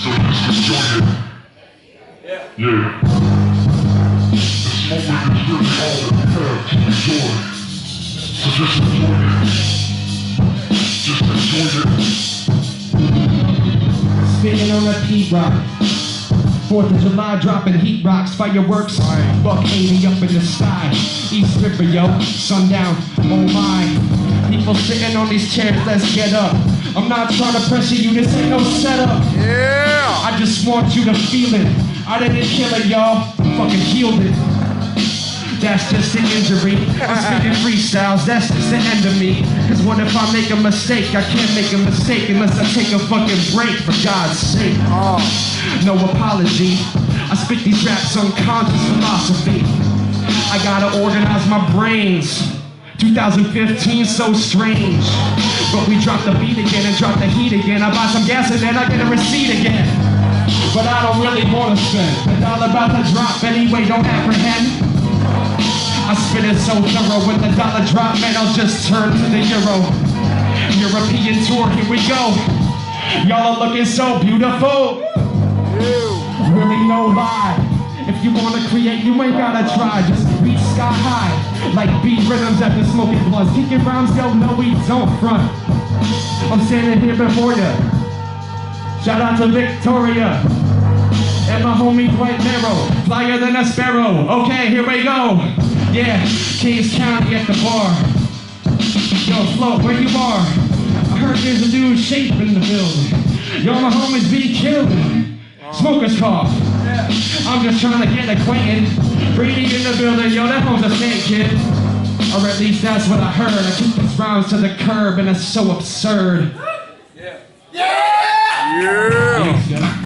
So just enjoy it. Yeah. This moment is really all that we have to enjoy. So just enjoy it. Just enjoy it. Spinning on a P-Rock. 4th of July dropping heat rocks, fireworks, buck 80 up in the sky. East River, yo, sundown, oh my. People sitting on these chairs, let's get up. I'm not trying to pressure you, this ain't no setup. Yeah! I just want you to feel it. I didn't kill it, y'all, fucking healed it. That's just an injury. I'm speaking freestyles, that's just the end of me. Cause what if I make a mistake? I can't make a mistake unless I take a fucking break, for God's sake. No apology. I spit these raps unconscious philosophy. I gotta organize my brains. 2015 so strange. But we drop the beat again and drop the heat again. I buy some gas and then I get a receipt again. But I don't really wanna spend. The dollar about to drop anyway, don't apprehend. I spit it so thorough, when the dollar drop, man, I'll just turn to the euro. European tour, here we go. Y'all are looking so beautiful. Really no lie. If you wanna create, you ain't gotta try. Just reach sky high, like beat rhythms after smoking blunts. Kicking rhymes, yo, no we don't front. I'm standing here before ya. Shout out to Victoria. And my homie Dwight Merrow, flyer than a sparrow. Okay, here we go. Yeah, Kings County at the bar. Yo, Float, where you are? I heard there's a new shape in the building. Yo, my homies be killing. Smoker's cough. I'm just trying to get acquainted. Breeding in the building, yo, that home's a snake, kid. Or at least that's what I heard. I keep these rhymes to the curb and it's so absurd. Yeah!